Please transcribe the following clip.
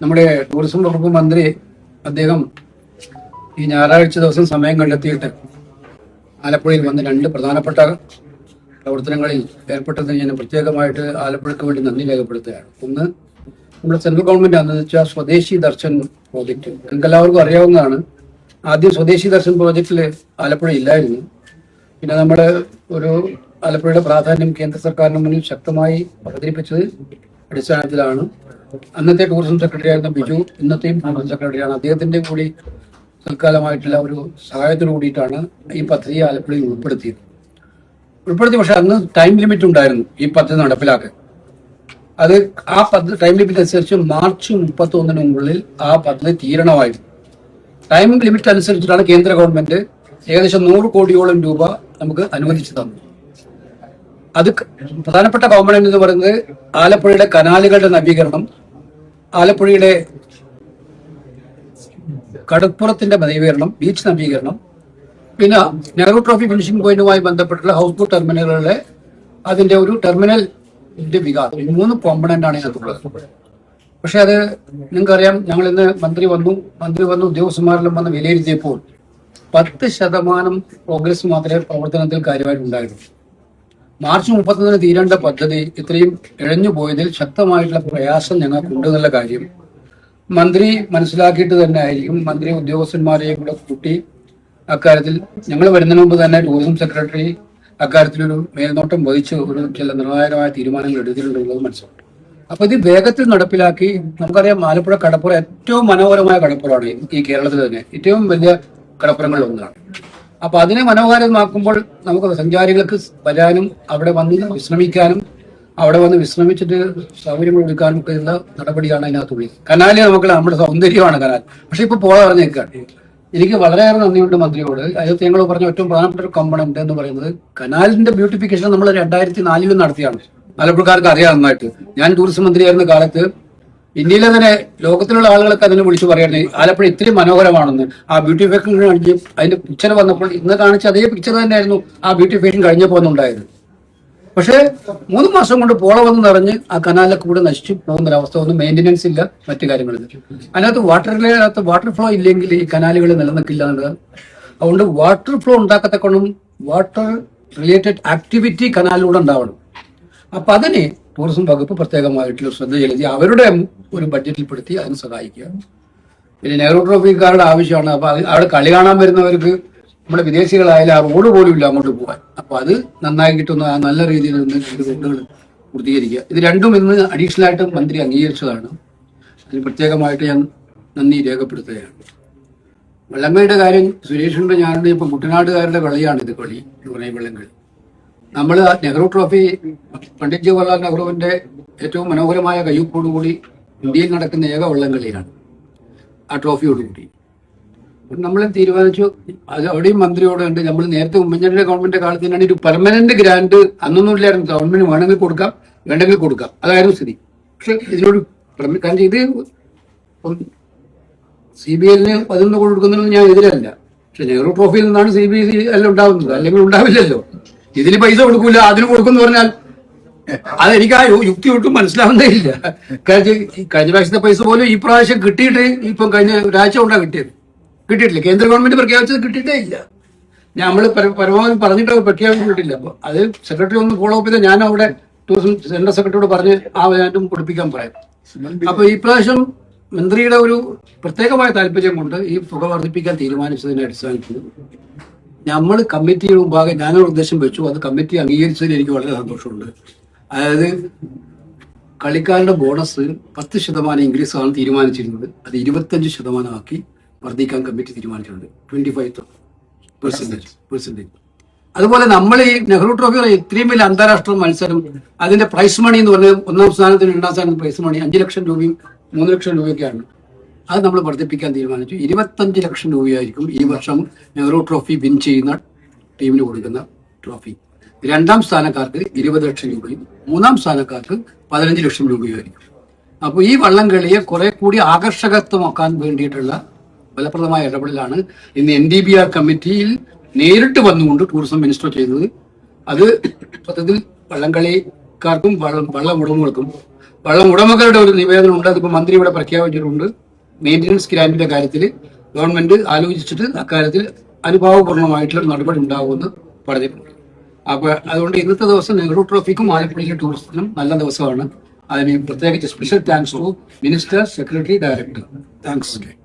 നമ്മുടെ ടൂറിസം വകുപ്പ് മന്ത്രി അദ്ദേഹം ഈ ഞായറാഴ്ച ദിവസം സമയം കണ്ടെത്തിയിട്ട് ആലപ്പുഴയിൽ വന്ന് രണ്ട് പ്രധാനപ്പെട്ട പ്രവർത്തനങ്ങളിൽ ഏർപ്പെട്ടതിന് ഞാൻ പ്രത്യേകമായിട്ട് ആലപ്പുഴയ്ക്ക് വേണ്ടി നന്ദി രേഖപ്പെടുത്തുകയാണ്. ഒന്ന്, നമ്മുടെ സെൻട്രൽ ഗവൺമെന്റ് അന്നുവെച്ച സ്വദേശി ദർശൻ പ്രോജക്റ്റ് നിങ്ങൾക്ക് എല്ലാവർക്കും അറിയാവുന്നതാണ്. ആദ്യം സ്വദേശി ദർശൻ പ്രോജക്റ്റിൽ ആലപ്പുഴ ഇല്ലായിരുന്നു. പിന്നെ നമ്മുടെ ഒരു ആലപ്പുഴയുടെ പ്രാധാന്യം കേന്ദ്ര സർക്കാരിന് മുന്നിൽ ശക്തമായി അവതരിപ്പിച്ചത് അടിസ്ഥാനത്തിലാണ് അന്നത്തെ ടൂറിസം സെക്രട്ടറി ആയിരുന്ന ബിജു ഇന്നത്തെയും ടൂറിസം സെക്രട്ടറിയാണ്. അദ്ദേഹത്തിന്റെ കൂടി തൽക്കാലമായിട്ടുള്ള ഒരു സഹായത്തോടു കൂടിയിട്ടാണ് ഈ പദ്ധതി ആലപ്പുഴയിൽ ഉൾപ്പെടുത്തി. പക്ഷെ അന്ന് ടൈം ലിമിറ്റ് ഉണ്ടായിരുന്നു ഈ പദ്ധതി നടപ്പിലാക്കാൻ. അത് ആ പദ്ധതി ടൈം ലിമിറ്റ് അനുസരിച്ച് മാർച്ച് 31 ആ പദ്ധതി തീരണമായിരുന്നു. ടൈം ലിമിറ്റ് അനുസരിച്ചിട്ടാണ് കേന്ദ്ര ഗവൺമെന്റ് ഏകദേശം 100 കോടിയോളം രൂപ നമുക്ക് അനുവദിച്ചു തന്നു. അത് പ്രധാനപ്പെട്ട കോമ്പണന്റ് എന്ന് പറയുന്നത് ആലപ്പുഴയുടെ കനാലുകളുടെ നവീകരണം, ആലപ്പുഴയുടെ കടപ്പുറത്തിന്റെ നവീകരണം, ബീച്ച് നവീകരണം, പിന്നെ നെഹ്റു ട്രോഫി ഫിനിഷിംഗ് പോയിന്റുമായി ബന്ധപ്പെട്ടുള്ള ഹൗസ് ബോട്ട് ടെർമിനലുകളിലെ അതിന്റെ ഒരു ടെർമിനലിന്റെ വികാസം, 3 കോമ്പണന്റ് ആണ് ഇതിനകത്തുള്ളത്. പക്ഷെ അത് നിങ്ങൾക്കറിയാം, ഞങ്ങൾ ഇന്ന് മന്ത്രി വന്നു ഉദ്യോഗസ്ഥന്മാരെല്ലാം വന്ന് വിലയിരുത്തിയപ്പോൾ 10% പ്രോഗ്രസ് മാത്രമേ പ്രവർത്തനത്തിൽ കാര്യമായിട്ടുണ്ടായിരുന്നു. മാർച്ച് 31 തീരേണ്ട പദ്ധതി ഇത്രയും ഇഴഞ്ഞു പോയതിൽ ശക്തമായിട്ടുള്ള പ്രയാസം ഞങ്ങൾക്കുണ്ട് എന്നുള്ള കാര്യം മന്ത്രി മനസ്സിലാക്കിയിട്ട് തന്നെ ആയിരിക്കും മന്ത്രി ഉദ്യോഗസ്ഥന്മാരെയും കൂടെ കൂട്ടി അക്കാര്യത്തിൽ ഞങ്ങൾ വരുന്നതിന് മുമ്പ് തന്നെ ടൂറിസം സെക്രട്ടറി അക്കാര്യത്തിലൊരു മേൽനോട്ടം വഹിച്ച് ഒരു ചില നിർണായകമായ തീരുമാനങ്ങൾ എടുത്തിട്ടുണ്ടെന്നുള്ളത് മനസ്സിലാക്കും. അപ്പൊ ഇത് വേഗത്തിൽ നടപ്പിലാക്കി. നമുക്കറിയാം, ആലപ്പുഴ കടപ്പുറം ഏറ്റവും മനോഹരമായ കടപ്പുറമാണ് ഈ കേരളത്തിൽ തന്നെ ഏറ്റവും വലിയ കടപ്പുറങ്ങളിൽ ഒന്നാണ്. അപ്പൊ അതിനെ മനോഹരമാക്കുമ്പോൾ നമുക്ക് സഞ്ചാരികൾക്ക് വരാനും അവിടെ വന്ന് വിശ്രമിക്കാനും അവിടെ വന്ന് വിശ്രമിച്ചിട്ട് സൗകര്യങ്ങൾ എടുക്കാനും ഒക്കെ ഉള്ള നടപടിയാണ് അതിനകത്തുള്ളത്. കനാല് നമ്മുടെ സൗന്ദര്യമാണ് കനാൽ. പക്ഷെ ഇപ്പൊ പോള പറഞ്ഞേക്കാണ്. എനിക്ക് വളരെയേറെ നന്ദിയുണ്ട് മന്ത്രിയോട്. അതിനകത്ത് ഞങ്ങൾ പറഞ്ഞ ഏറ്റവും പ്രധാനപ്പെട്ട ഒരു കമ്പണന്റ് എന്ന് പറയുന്നത് കനാലിന്റെ ബ്യൂട്ടിഫിക്കേഷൻ നമ്മൾ 2004 നടത്തിയാണ്. ആലപ്പുഴക്കാർക്ക് അറിയാം നന്നായിട്ട്. ഞാൻ ടൂറിസം മന്ത്രിയായിരുന്ന കാലത്ത് ഇന്ത്യയിലെ തന്നെ ലോകത്തിലുള്ള ആളുകളൊക്കെ അതിനെ വിളിച്ചു പറയുന്നത് ആലപ്പുഴ ഇത്രയും മനോഹരമാണെന്ന്. ആ ബ്യൂട്ടിഫിക്കേഷൻ കഴിഞ്ഞ് അതിന്റെ പിക്ചർ വന്നപ്പോൾ ഇന്ന് കാണിച്ച അതേ പിക്ചർ തന്നെയായിരുന്നു ആ ബ്യൂട്ടിഫിക്കേഷൻ കഴിഞ്ഞപ്പോൾ ഉണ്ടായത്. പക്ഷേ 3 മാസം കൊണ്ട് പോള വന്ന് നിറഞ്ഞ് ആ കനാലിലൊക്കെ കൂടെ നശിച്ചു പോകുന്നൊരവസ്ഥ. ഒന്നും മെയിൻ്റെനൻസ് ഇല്ല, മറ്റു കാര്യങ്ങളില്ല. അതിനകത്ത് വാട്ടർ ഫ്ലോ ഇല്ലെങ്കിൽ ഈ കനാലുകൾ നിലനിൽക്കില്ല എന്നുള്ളത്. അതുകൊണ്ട് വാട്ടർ ഫ്ലോ ഉണ്ടാക്കത്തക്കൊണ്ടും വാട്ടർ റിലേറ്റഡ് ആക്ടിവിറ്റി കനാലിലൂടെ ഉണ്ടാവണം. അപ്പൊ അതിന് ടൂറിസം വകുപ്പ് പ്രത്യേകമായിട്ടുള്ള ശ്രദ്ധ ചെലുത്തി അവരുടെ ഒരു ബഡ്ജറ്റിൽ പെടുത്തി അതിന് സഹായിക്കുക. പിന്നെ നെഹ്റു ട്രോഫിക്കാരുടെ ആവശ്യമാണ്. അപ്പൊ അവിടെ കളി കാണാൻ വരുന്നവർക്ക് നമ്മുടെ വിദേശികളായാലും ആ റോഡ് പോലും ഇല്ല അങ്ങോട്ട് പോകാൻ. അപ്പൊ അത് നന്നായി കിട്ടുന്ന ആ നല്ല രീതിയിൽ നിന്ന് റോഡുകൾ പൂർത്തീകരിക്കുക. ഇത് രണ്ടും ഇന്ന് അഡീഷണൽ ആയിട്ട് മന്ത്രി അംഗീകരിച്ചതാണ്. അതിന് പ്രത്യേകമായിട്ട് ഞാൻ നന്ദി രേഖപ്പെടുത്തുകയാണ്. വള്ളംകളിയുടെ കാര്യം സുരേഷിന്റെ ഞാനുണ്ട്. ഇപ്പൊ കുട്ടനാട്ടുകാരുടെ കളിയാണ് ഇത്. കളി എന്ന് പറയുന്ന വള്ളംകളി നമ്മൾ നെഹ്റു ട്രോഫി പണ്ഡിറ്റ് ജവഹർലാൽ നെഹ്റുവിന്റെ ഏറ്റവും മനോഹരമായ കയ്യൊപ്പോടുകൂടി ഇന്ത്യയിൽ നടക്കുന്ന ഏക വള്ളംകളിയാണ് ആ ട്രോഫിയോടുകൂടി. നമ്മൾ തീരുമാനിച്ചു, അത് അവിടെയും മന്ത്രിയോട് ഉണ്ട്. നമ്മൾ നേരത്തെ ഉമ്മൻചാണ്ടിയുടെ ഗവൺമെന്റ് കാലത്ത് തന്നെയാണ് ഒരു പെർമനന്റ് ഗ്രാന്റ് അന്നൊന്നും ഇല്ലായിരുന്നു. ഗവൺമെന്റ് വേണമെങ്കിൽ കൊടുക്കാം, വേണ്ടെങ്കിൽ കൊടുക്കാം, അതായിരുന്നു സ്ഥിതി. പക്ഷെ ഇതിനോട് കാരണം ഇത് CBLന് 11 കോടി കൊടുക്കുന്നതിനൊന്നും ഞാൻ എതിരല്ല. പക്ഷെ നെഹ്റു ട്രോഫിയിൽ നിന്നാണ് CBSE എല്ലാം ഉണ്ടാവുന്നത്, അല്ലെങ്കിൽ ഉണ്ടാവില്ലല്ലോ. ഇതിന് പൈസ കൊടുക്കൂല, അതിന് കൊടുക്കുമെന്ന് പറഞ്ഞാൽ അതെനിക്ക് ആ യുക്തി ഒട്ടും മനസ്സിലാവുന്നേ ഇല്ല. കഴിഞ്ഞ പ്രാവശ്യത്തെ പൈസ പോലും ഈ പ്രാവശ്യം കിട്ടിയിട്ട് ഇപ്പം കഴിഞ്ഞ ഒരാഴ്ച കൊണ്ടാണ് കിട്ടിയിട്ടില്ല. കേന്ദ്ര ഗവൺമെന്റ് പ്രഖ്യാപിച്ചത് കിട്ടിയിട്ടേ ഇല്ല. നമ്മൾ പരമാവധി പറഞ്ഞിട്ട് പ്രഖ്യാപിച്ചിട്ടില്ല. അപ്പൊ അത് സെക്രട്ടറി ഒന്ന് ഫോളോ അപ്പ് ചെയ്താൽ ഞാൻ അവിടെ ടൂറിസം സെൻട്രൽ സെക്രട്ടറിയോട് പറഞ്ഞ് ആ വേണ്ടും കൊടുപ്പിക്കാൻ പറയാം. അപ്പൊ ഈ പ്രാവശ്യം മന്ത്രിയുടെ ഒരു പ്രത്യേകമായ താല്പര്യം കൊണ്ട് ഈ തുക വർദ്ധിപ്പിക്കാൻ തീരുമാനിച്ചതിന്റെ അടിസ്ഥാനത്തിൽ നമ്മൾ കമ്മിറ്റിയുടെ മുമ്പാകെ ഞാനൊരു നിർദ്ദേശം വെച്ചു. അത് കമ്മിറ്റി അംഗീകരിച്ചതിൽ എനിക്ക് വളരെ സന്തോഷമുണ്ട്. അതായത് കളിക്കാരുടെ ബോണസ് 10% ഇൻക്രീസ് ആണ് തീരുമാനിച്ചിരുന്നത്. അത് 25% ആക്കി വർദ്ധിക്കാൻ കമ്മിറ്റി തീരുമാനിച്ചിട്ടുണ്ട്. 25%. അതുപോലെ നമ്മൾ ഈ നെഹ്റു ട്രോഫി ഇത്രയും വലിയ അന്താരാഷ്ട്ര മത്സരം, അതിന്റെ പ്രൈസ് മണി എന്ന് പറഞ്ഞാൽ 1ാം സ്ഥാനത്തിന് 2ാം സ്ഥാനത്തിന് പ്രൈസ് മണി 5 ലക്ഷം രൂപയും 3 ലക്ഷം രൂപയൊക്കെയാണ്. അത് നമ്മൾ വർദ്ധിപ്പിക്കാൻ തീരുമാനിച്ചു. 25 ലക്ഷം രൂപയായിരിക്കും ഈ വർഷം നെഹ്റു ട്രോഫി വിൻ ചെയ്യുന്ന ടീമിന് കൊടുക്കുന്ന ട്രോഫി. 2ാം സ്ഥാനക്കാർക്ക് 20 ലക്ഷം രൂപയും 3ാം സ്ഥാനക്കാർക്ക് 15 ലക്ഷം രൂപയുമായിരിക്കും. അപ്പോൾ ഈ വള്ളംകളിയെ കുറെ കൂടി ആകർഷകത്വമാക്കാൻ വേണ്ടിയിട്ടുള്ള ഫലപ്രദമായ ഇടപെടലാണ് ഇന്ന് NDBR കമ്മിറ്റിയിൽ നേരിട്ട് വന്നുകൊണ്ട് ടൂറിസം മിനിസ്റ്റർ ചെയ്തത്. അത് സത്യത്തിൽ വള്ളംകളിക്കാർക്കും വള്ളം ഉടമകൾക്കും വെള്ളം ഉടമകളുടെ ഒരു നിവേദനം ഉണ്ട്. അതിപ്പോൾ മന്ത്രി ഇവിടെ പ്രഖ്യാപിച്ചിട്ടുണ്ട്. മെയിൻ്റനൻസ് ഗ്രാന്റിന്റെ കാര്യത്തിൽ ഗവൺമെന്റ് ആലോചിച്ചിട്ട് അക്കാര്യത്തിൽ അനുഭാവപൂർണ്ണമായിട്ടുള്ള നടപടി ഉണ്ടാകുമെന്ന് പറഞ്ഞിട്ടുണ്ട്. അപ്പൊ അതുകൊണ്ട് ഇന്നത്തെ ദിവസം നെഹ്റു ട്രോഫിക്കും ആലപ്പുഴയിലെ ടൂറിസത്തിനും നല്ല ദിവസമാണ്. അതിന് പ്രത്യേകിച്ച് special thanks to minister, secretary, director. Thanks.